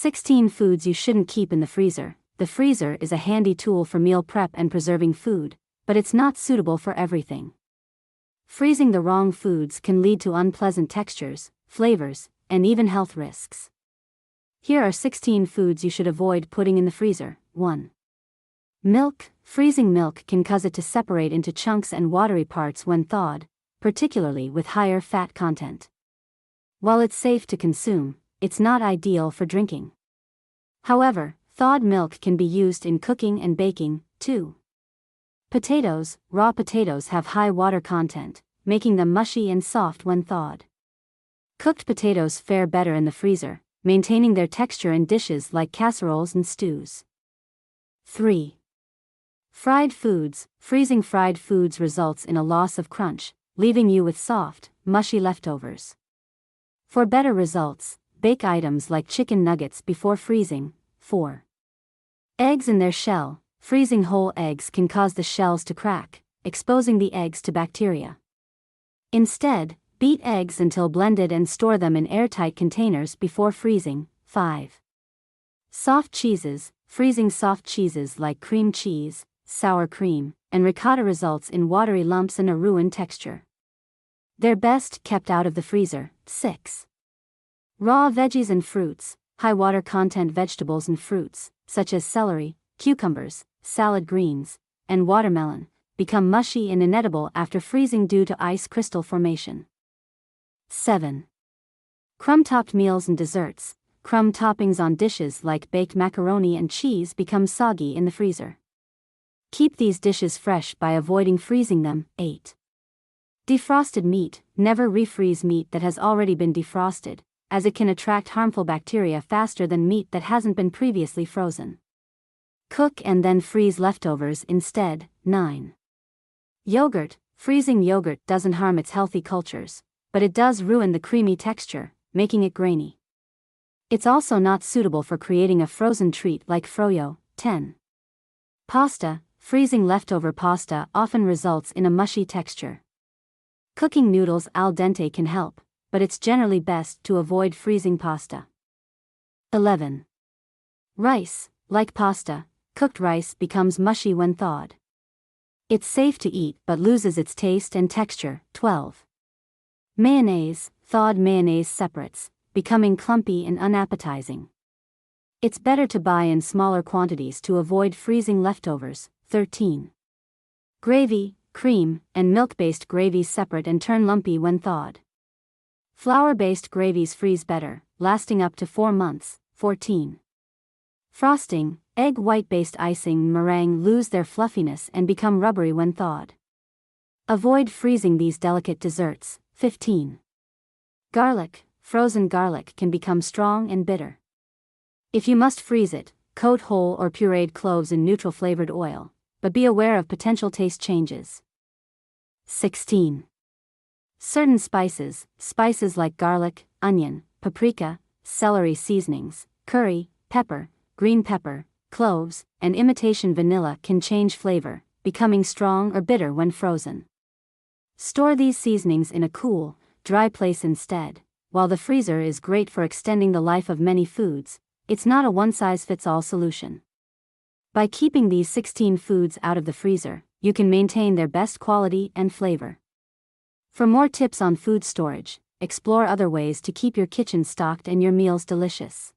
16 foods you shouldn't keep in the freezer. The freezer is a handy tool for meal prep and preserving food, but it's not suitable for everything. Freezing the wrong foods can lead to unpleasant textures, flavors, and even health risks. Here are 16 foods you should avoid putting in the freezer. 1. Milk. Freezing milk can cause it to separate into chunks and watery parts when thawed, particularly with higher fat content. While it's safe to consume, it's not ideal for drinking. However, thawed milk can be used in cooking and baking, too. Potatoes. Raw potatoes have high water content, making them mushy and soft when thawed. Cooked potatoes fare better in the freezer, maintaining their texture in dishes like casseroles and stews. 3. Fried foods. Freezing fried foods results in a loss of crunch, leaving you with soft, mushy leftovers. For better results, bake items like chicken nuggets before freezing. 4. Eggs in their shell. Freezing whole eggs can cause the shells to crack, exposing the eggs to bacteria. Instead, beat eggs until blended and store them in airtight containers before freezing. 5. Soft cheeses. Freezing soft cheeses like cream cheese, sour cream, and ricotta results in watery lumps and a ruined texture. They're best kept out of the freezer. 6. Raw veggies and fruits. High water content vegetables and fruits, such as celery, cucumbers, salad greens, and watermelon, become mushy and inedible after freezing due to ice crystal formation. 7. Crumb-topped meals and desserts. Crumb toppings on dishes like baked macaroni and cheese become soggy in the freezer. Keep these dishes fresh by avoiding freezing them. 8. Defrosted meat. Never refreeze meat that has already been defrosted, as it can attract harmful bacteria faster than meat that hasn't been previously frozen. Cook and then freeze leftovers instead. 9. Yogurt. Freezing yogurt doesn't harm its healthy cultures, but it does ruin the creamy texture, making it grainy. It's also not suitable for creating a frozen treat like froyo. 10. Pasta. Freezing leftover pasta often results in a mushy texture. Cooking noodles al dente can help, but it's generally best to avoid freezing pasta. 11. Rice. Like pasta, cooked rice becomes mushy when thawed. It's safe to eat but loses its taste and texture. 12. Mayonnaise. Thawed mayonnaise separates, becoming clumpy and unappetizing. It's better to buy in smaller quantities to avoid freezing leftovers. 13. Gravy, cream, and milk-based gravies separate and turn lumpy when thawed. Flour-based gravies freeze better, lasting up to 4 months. 14. Frosting. Egg white-based icing and meringue lose their fluffiness and become rubbery when thawed. Avoid freezing these delicate desserts. 15. Garlic. Frozen garlic can become strong and bitter. If you must freeze it, coat whole or pureed cloves in neutral flavored oil, but be aware of potential taste changes. 16. Certain spices. Spices like garlic, onion, paprika, celery seasonings, curry, pepper, green pepper, cloves, and imitation vanilla can change flavor, becoming strong or bitter when frozen. Store these seasonings in a cool, dry place instead. While the freezer is great for extending the life of many foods, it's not a one-size-fits-all solution. By keeping these 16 foods out of the freezer, you can maintain their best quality and flavor. For more tips on food storage, explore other ways to keep your kitchen stocked and your meals delicious.